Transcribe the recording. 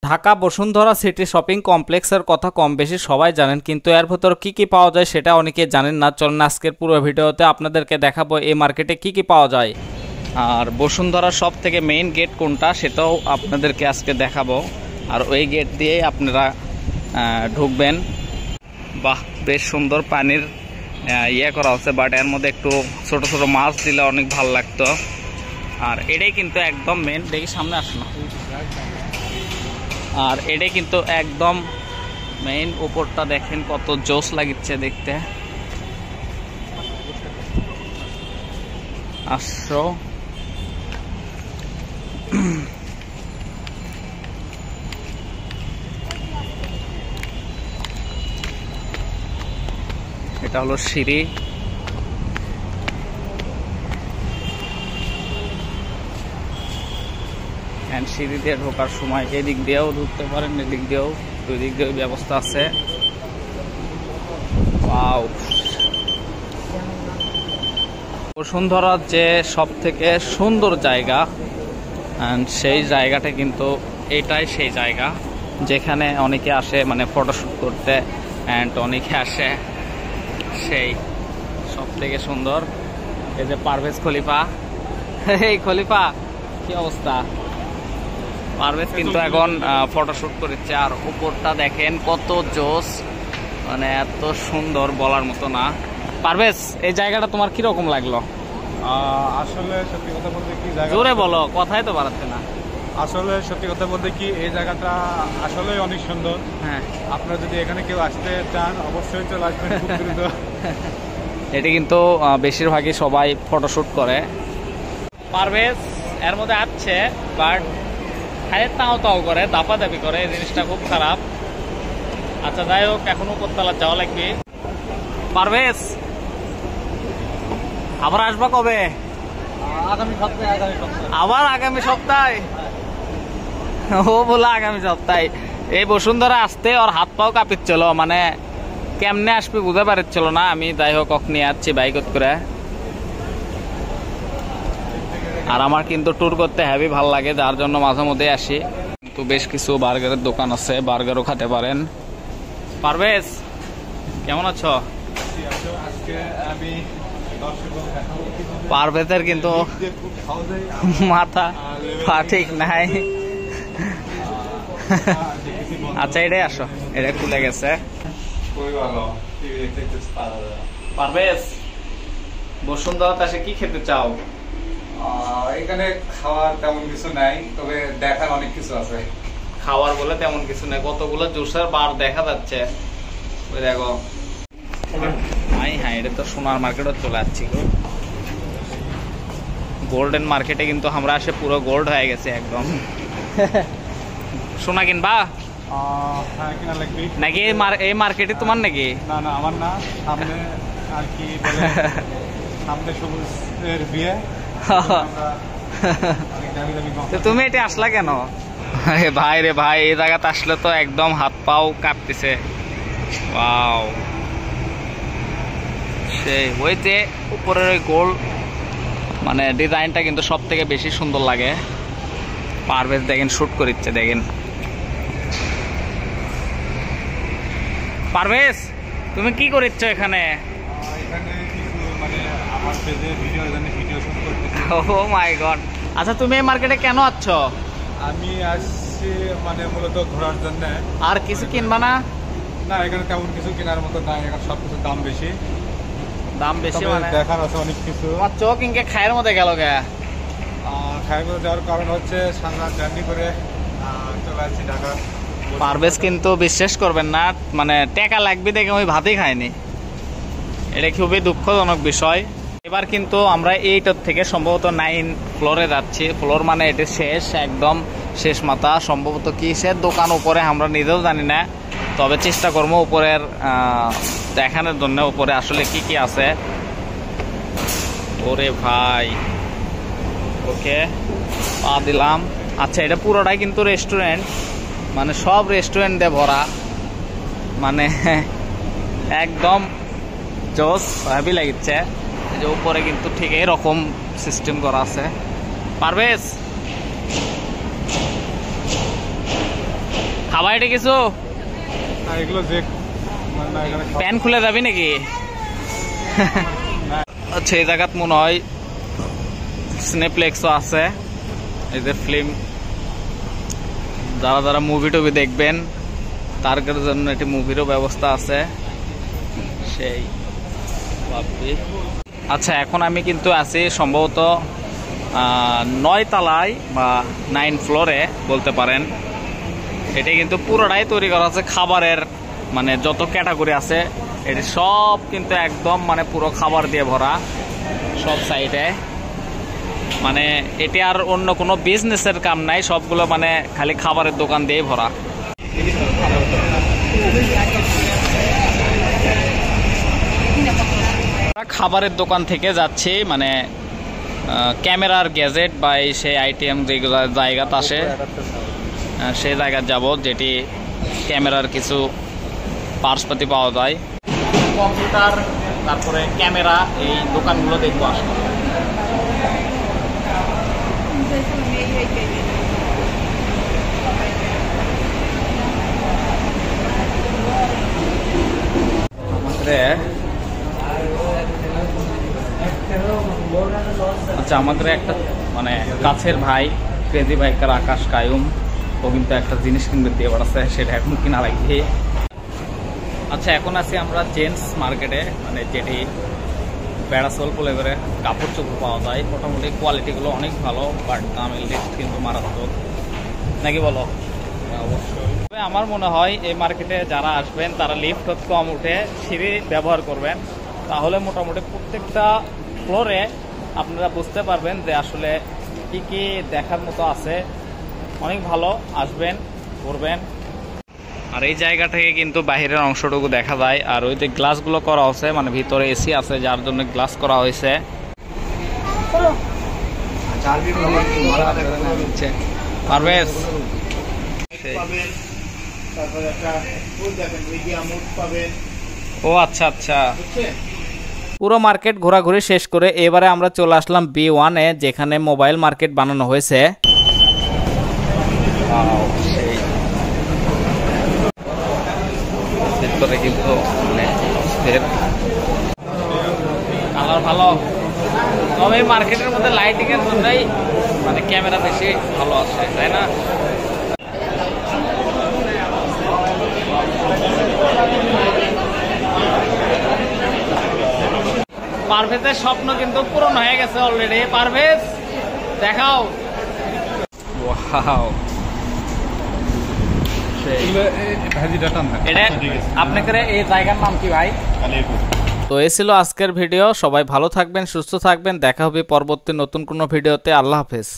Dhaka Bashundhara city shopping কমপ্লেক্সের কথা কম বেশি সবাই জানেন, কিন্তু এর ভেতর কি কি পাওয়া যায় সেটা অনেকে জানেন না। চলুন আজকের পুরো ভিডিওতে আপনাদেরকে দেখাবো এই মার্কেটে কি কি পাওয়া যায়, আর বসুন্ধরার সব থেকে মেইন গেট কোনটা সেটাও আপনাদেরকে আজকে দেখাবো। আর ওই গেট দিয়েই আপনারা ঢুকবেন। বাহ, বেশ সুন্দর পানির ইয়ে করা হচ্ছে, বাট এর মধ্যে একটু ছোট ছোট মাছ দিলে অনেক ভালো লাগতো। আর এটাই কিন্তু একদম মেন, দেখি সামনে আসুন। আর এটাই কিন্তু একদম মেইন, উপরটা দেখেন কত জোস লাগিচ্ছে দেখতে। আসো, এটা হলো সিঁড়ি। সিঁড়ি দিয়ে ঢোকার সময় এদিক দিয়েও ঢুকতে পারেন, এদিক দিয়েও, দুই দিক দিয়েও ব্যবস্থা আছে। ওয়াও, বসুন্ধরার যে সব থেকে সুন্দর জায়গা, সেই জায়গাটা কিন্তু এটাই সেই জায়গা যেখানে অনেকে আসে মানে ফটোশ্যুট করতে, অ্যান্ড অনেকে আসে সেই সব থেকে সুন্দর। এই যে পারভেজ খলিফা, এই খলিফা কি অবস্থা? পারভেজ কিন্তু এখন ফটোশ্যুট করছে। আর উপরটা দেখেন কত জোস, মানে এত সুন্দর বলার মতো না। পারভেজ, এই জায়গাটা তোমার কিরকম লাগলো? আসলে সত্যি কথা বলতে কি, জায়গা জোরে বলো, কথাই তো বাড়াচ্ছে না। আসলে সত্যি কথা বলতে কি, এই জায়গাটা আসলে অনেক সুন্দর। হ্যাঁ, আপনারা যদি এখানে কেউ আসতে চান অবশ্যই চলে আসবেন খুব দ্রুত। এটি কিন্তু বেশিরভাগই সবাই ফটোশ্যুট করে। পারভেজ এর মধ্যে আছে, বাট খালি তাও তাও করে, দাপাদাপি করে, এই জিনিসটা খুব খারাপ। আচ্ছা যাই হোক, এখনো উপরতলা যাওয়া লাগবে। পারভেজ আবার আসবা কবে? আগামী সপ্তাহে। আবার আগামী সপ্তাহে? ও বলা আগামী সপ্তাহে। এই বসুন্ধরা আসতে ওর হাত পাও কাঁপিচ্ছিল, মানে কেমনে আসবে বুঝতে পারছিল না। আমি যাই হোক নিয়ে যাচ্ছি বাইকত করে। আর আমার কিন্তু ট্যুর করতে হেভি ভাল লাগে, যার জন্য মাঝে মধ্যে আসি। তো বেশ কিছু বার্গারের দোকান আছে, বার্গারও খেতে পারেন। পারভেজ কেমন আছো? পারভেজের কিন্তু মাথা ঠিক নাই। আচ্ছা এটাই আসো, এটা খুলে গেছে। পারভেজ, বসুন্ধরাতে এসে কি খেতে চাও? এখানে খাওয়ার তেমন কিছু নাই, তবে দেখার অনেক কিছু আছে। খাওয়ার বলে তেমন কিছু নেই, কতগুলো জুসার বার দেখা যাচ্ছে। ওই দেখো, হ্যাঁ এটা তো সোনার মার্কেটও চলে যাচ্ছি। গোল্ডেন মার্কেটে কিন্তু আমরা আসে পুরো গোল্ড হয়ে গেছে একদম। সোনা কিনবা হ্যাঁ, কিনা লাগবে নাকি? এই মার্কেটে তোমার নাকি? না না, আমার না, সামনে আর কি বলে, সামনে সবুজের বিয়ে। তো তুমি এটা আসলা কেন? ভাই রে ভাই, এই জায়গাতে আসলে তো একদম হাত পাও কাঁপতেছে। ওয়াও, সেই ওই যে উপরের ওই গোল মানে ডিজাইনটা কিন্তু সব থেকে বেশি সুন্দর লাগে। পারভেজ দেখেন শুট করিচ্ছে, দেখেন। পারভেজ তুমি কি করিচ্ছ এখানে? ও মাই গড। আচ্ছা তুমি এই মার্কেটে কেন আছ? আমি আসছি মানে মূলত ঘোরার জন্য। আর কিছু কিনবা না? না, এখানে তেমন কিছু কেনার মতো নাই, এখানে সবকিছুর দাম বেশি। দাম বেশি মানে দেখার আছে অনেক কিছু। তোমার চোখ ইনকে খায়ের মধ্যে গেল গে? খায়ের মধ্যে যাওয়ার কারণ হচ্ছে সামনে জার্নি করে চলে আসছি ঢাকা। পারভেজ কিন্তু বিশ্বাস করবেন না, মানে টাকা লাগবে দেখে ওই ভাতই খায়নি। এটা খুবই দুঃখজনক বিষয়। এবার কিন্তু আমরা এইটার থেকে সম্ভবত 9 ফ্লোরে যাচ্ছি। ফ্লোর মানে এটা শেষ, একদম শেষ মাথা। সম্ভবত কিসের দোকান উপরে আমরা নিজেও জানি না, তবে চেষ্টা করবো উপরের দেখানোর জন্য উপরে আসলে কি কি আছে। ওরে ভাই, ওকে পা দিলাম। আচ্ছা এটা পুরোটাই কিন্তু রেস্টুরেন্ট, মানে সব রেস্টুরেন্ট দিয়ে ভরা, মানে একদম জোস, হেভি লাগছে। এই যে উপরে কিন্তু ঠিক এরকম সিস্টেম করা আছে। পারভেজ খাবার এটা কিছু আর এগুলো যে না এখানে প্যান খুলে যাবি নাকি? আচ্ছা এই জায়গাত মনে হয় সিনেপ্লেক্সও আছে। এই যে ফিল্ম যারা যারা মুভি টুভি দেখবেন তার জন্য একটি মুভিরও ব্যবস্থা আছে সেই ভাবছি। আচ্ছা এখন আমি কিন্তু আছি সম্ভবত 9 তলায় বা 9 ফ্লোরে বলতে পারেন। এটি কিন্তু পুরোটাই তৈরি করা আছে খাবারের, মানে যত ক্যাটাগরি আছে এটি সব কিন্তু একদম মানে পুরো খাবার দিয়ে ভরা সব সাইডে। মানে এটি আর অন্য কোনো বিজনেসের কাম নাই, সবগুলো মানে খালি খাবারের দোকান দিয়েই ভরা। খাবারের দোকান থেকে যাচ্ছি মানে ক্যামেরার গ্যাজেট বা এই সেই আইটেম যেগুলো জায়গাতে আসে সেই জায়গায় যাব, যেটি ক্যামেরার কিছু পার্টসপাতি পাওয়া যায়। কম্পিউটার তারপরে ক্যামেরা এই দোকানগুলো দেখবো আসলে। আচ্ছা আমাদের একটা মানে কাছের ভাই ক্রেজি বাইকার আকাশ কায়ুম, ও কিন্তু একটা জিনিস কিনবে দিয়ে বেড়াচ্ছে, সেটা এখন কিনা লাগবে। আচ্ছা এখন আছি আমরা জেন্টস মার্কেটে, মানে যেটি বেড়াচল বলে করে কাপড় চোপড় পাওয়া যায়। মোটামুটি কোয়ালিটিগুলো অনেক ভালো, বাট দামের লিস্ট কিন্তু মারাত্মক, নাকি বলো? অবশ্যই। তবে আমার মনে হয় এই মার্কেটে যারা আসবেন তারা লিফট কম উঠে সিঁড়ি ব্যবহার করবেন, তাহলে মোটামুটি প্রত্যেকটা ফ্লোরে আপনারা বুঝতে পারবেন যে আসলে কি কি দেখার মতো আছে। অনেক ভালো, আসবেন ঘুরবেন। আর এই জায়গা থেকে কিন্তু বাহিরের অংশটুকু দেখা যায়। আর ওই যে গ্লাসগুলো করা হয়েছে মানে ভিতরে এসি আছে যার জন্য গ্লাস করা হয়েছে। পারভেজ ও আচ্ছা আচ্ছা। পুরো মার্কেট ঘোরাঘুরি শেষ করে এবারে আমরা চলে আসলাম B1-এ, যেখানে মোবাইল মার্কেট বানানো হয়েছে। কিন্তু কালার ভালো, তবে মার্কেটের মধ্যে লাইটিং এর জন্যই মানে ক্যামেরা বেশি ভালো আসে, তাই না? পারভেজের স্বপ্ন কিন্তু পূরণ হয়ে গেছে অলরেডি। পারভেজ দেখাও। ওয়াও, আপনাদের এই জায়গার নাম কি ভাই? তো এই ছিল আজকের ভিডিও। সবাই ভালো থাকবেন, সুস্থ থাকবেন, দেখা হবে পরবর্তী নতুন কোনো ভিডিওতে। আল্লাহ হাফেজ।